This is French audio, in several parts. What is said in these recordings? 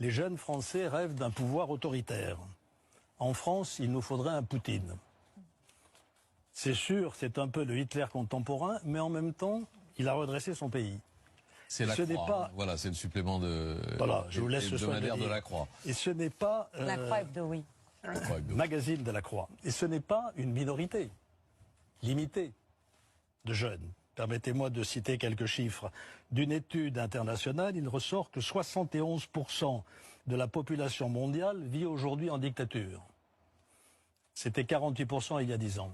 Les jeunes Français rêvent d'un pouvoir autoritaire. En France, il nous faudrait un Poutine. C'est sûr, c'est un peu le Hitler contemporain, mais en même temps, il a redressé son pays. C'est la Croix. Voilà, c'est le supplément de voilà, je vous laisse hebdomadaire de la Croix. Et ce n'est pas la Croix hebdo, oui. Magazine de la Croix. Et ce n'est pas une minorité limitée de jeunes. Permettez-moi de citer quelques chiffres. D'une étude internationale, il ressort que 71% de la population mondiale vit aujourd'hui en dictature. C'était 48% il y a 10 ans.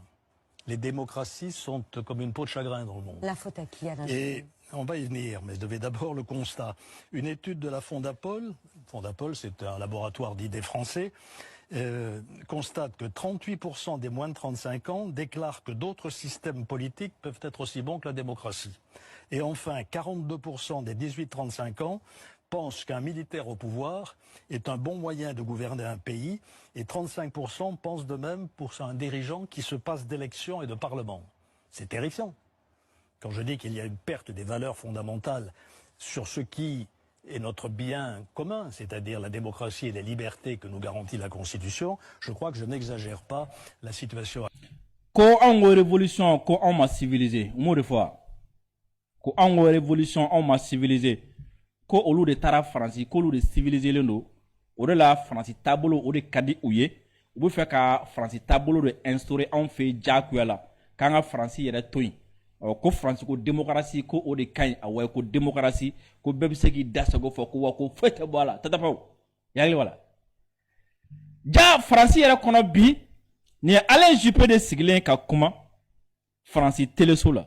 Les démocraties sont comme une peau de chagrin dans le monde. La faute à qui, Alain? Et on va y venir, mais je devais d'abord le constat. Une étude de la Fondapol, c'est un laboratoire d'idées français, constate que 38% des moins de 35 ans déclarent que d'autres systèmes politiques peuvent être aussi bons que la démocratie. Et enfin, 42% des 18-35 ans pensent qu'un militaire au pouvoir est un bon moyen de gouverner un pays, et 35% pensent de même pour un dirigeant qui se passe d'élections et de parlement. C'est terrifiant. Quand je dis qu'il y a une perte des valeurs fondamentales sur ce qui est notre bien commun, c'est-à-dire la démocratie et les libertés que nous garantit la Constitution, je crois que je n'exagère pas la situation. Ko ango révolution ko on m'a civilisé, mo de fois. Ko ango révolution on m'a civilisé. Ko olu de tara France, ko olu de civilisé lendo. O de la France tabolo o de kadi ouye. O be fait ka France tabolo de instaurer en fait jakuela. Kanga France yere toyi. Ko France ko démocratie ko o de kagne awa ko démocratie ko bebe se ki dasago fo ko wako fete wala tata paw yagli wala ja France yere kono bi ni Alain Juppé de sigilen ka kuma France teleso la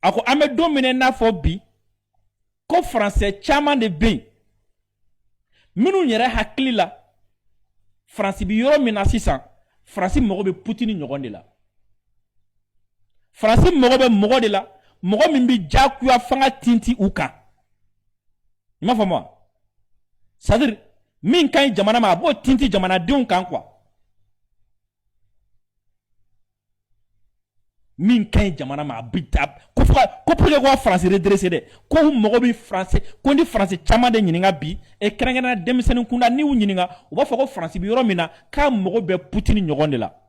ako ame domine na fo bi ko français chama de bi minu yere hakli la France bi yoro mina 600 France mo be Poutine nyogonde la France mogo be mogo de la mogo min bi jakuya fanga tinti uka ima famo c'est-à-dire min kan jamana ma bo tinti jamana deun kan quoi min kan jamana ma bitab ko pour ko France redresser de ko mogo bi français ko ndi français chama de nyininga bi e krangana demisen kunda ni wu nyininga o ba fako France bi yoro mina ka mogo be Poutine nyogonde la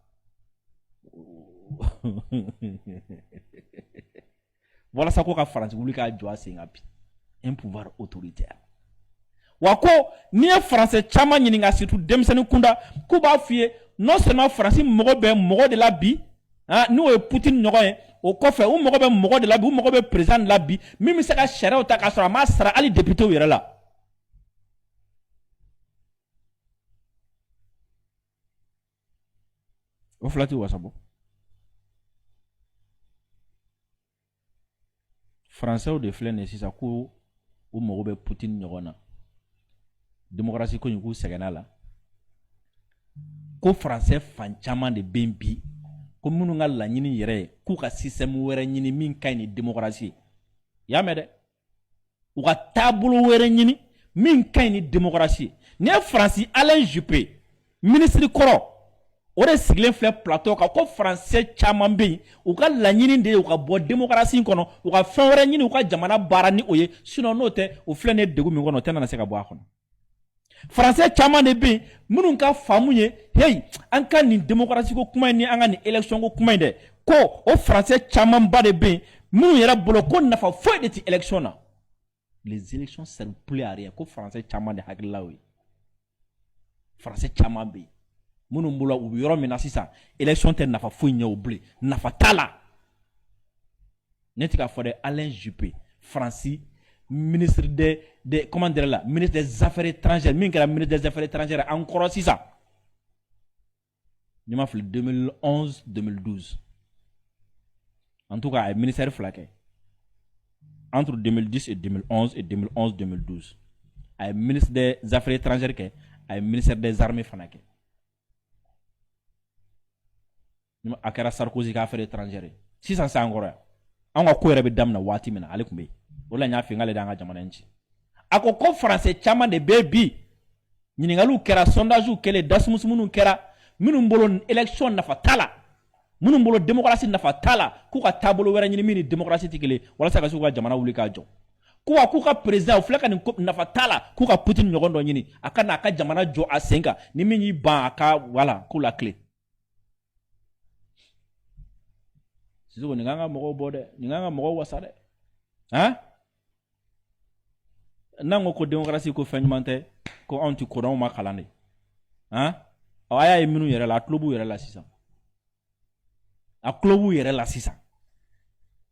voilà ça quoi France vous ka joa singapi un pouvoir autoritaire wako ni français chama nyininga surtout demsenu kunda ko ba fie non seulement France mogo de la bi hein nous et Poutine nyogoyen o ko fe ou mogo de la bi ou mogo be président de la bi mimi se ka chere o ta ka sura ma sara ali député o yere la o flati wasabo Français ou de flène si ça ko ou mogo be Poutine nyogona démocratie ko nyugo segena la ko français fan chama de bembi ko munu ngal la nyini yere ku ka système were nyini min kay ni démocratie ya mede ou ka tabulu were nyini min kay ni démocratie ne France Alain Juppé ministre koro o de sigilen filɛ plateau ka ko français caman bɛ yen u ka laɲini de ye u ka bɔ démocratie kɔnɔ u ka fɛn wɛrɛ ɲini u ka jamana baara ni o ye sinon n'o tɛ o filɛ ne degun min kɔnɔ o tɛ nana se ka bɔ a kɔnɔ français caman de bɛ yen minnu ka faamu ye hey an ka nin démocratie ko kuma in ni an ka nin élection ko kuma in dɛ ko o français caman ba de bɛ yen minnu yɛrɛ bolo ko nafa foyi de tɛ élection na les élections servent plus à rien ko français caman de hakilila o ye français caman bɛ yen munu mbula u yoro mina sisa élection te nafa fo nya oblé nafa tala netika fode Alain Juppé Francis ministre de comment dire là ministre des affaires étrangères min kala ministre des affaires étrangères encore sisa nima fle 2011 2012 en tout cas ministère flaqué entre 2010 et 2011 et 2011 2012 ay ministre des affaires étrangères ke ay ministère des armées fanake a kɛra Sarkozy ka affaire étrangère sisan sa ngoro an ka ko yɛrɛ bɛ damina waati min na ale kun bɛ o la n y'a fɛ n k'ale de an ka jamana in ci a ko français caman de bɛ bi ɲininkaliw kɛra sondage kɛlen dasumusi minnu kɛra minnu bolo élection nafa t'a la minnu bolo démocratie nafa t'a la k'u ka taabolo wɛrɛ ɲini min ni démocratie tɛ kelen walasa ka se k'u ka jamana wuli k'a jɔ k'u ka président o filɛ ka nin nafa t'a la k'u ka Poutine ɲɔgɔn dɔ ɲini a ka n'a ka jamana jɔ a sen kan ni min y'i ban a ka voilà k'u la clé Sisoko nin kan ka mɔgɔw bɔ dɛ nin kan ka mɔgɔw wasa dɛ han n'an ko démocratie ko fɛn ɲuman tɛ ko anw tɛ kodɔnw ma kalan de han a y'a ye minnu yɛrɛ la a tulo b'u yɛrɛ la sisan a tulo b'u yɛrɛ la sisan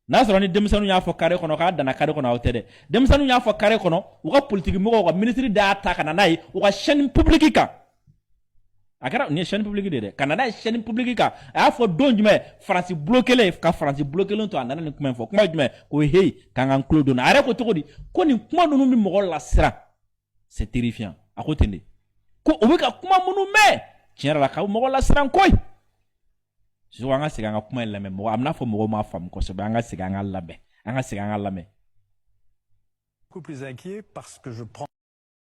n'a sɔrɔ ni denmisɛnninw y'a fɔ carré kɔnɔ k'a danna carré kɔnɔ aw tɛ dɛ denmisɛnninw y'a fɔ carré kɔnɔ u ka politique mɔgɔw ka ministre de y'a ta ka na n'a ye u ka chaîne publique kan a kɛra nin ye chaîne publique de dɛ ka na n'a ye chaîne publique kan a y'a fɔ don jumɛn Faransi bloqué ka Faransi bloqué to a nana nin kuma in fɔ kuma jumɛn ko hey k'an k'an tulo don a yɛrɛ ko cogo di ko nin kuma ninnu bɛ mɔgɔ lasiran c'est terrifiant a ko ten de ko u bɛ ka kuma minnu mɛn tiɲɛ yɛrɛ la ka mɔgɔ lasiran koyi Sisoko an ka segin an ka kuma in lamɛn mɔgɔ a bɛna fɔ mɔgɔw m'a faamu kosɛbɛ an ka segin an ka lamɛn an ka segin an ka lamɛn. Beaucoup plus inquiet parce que je prends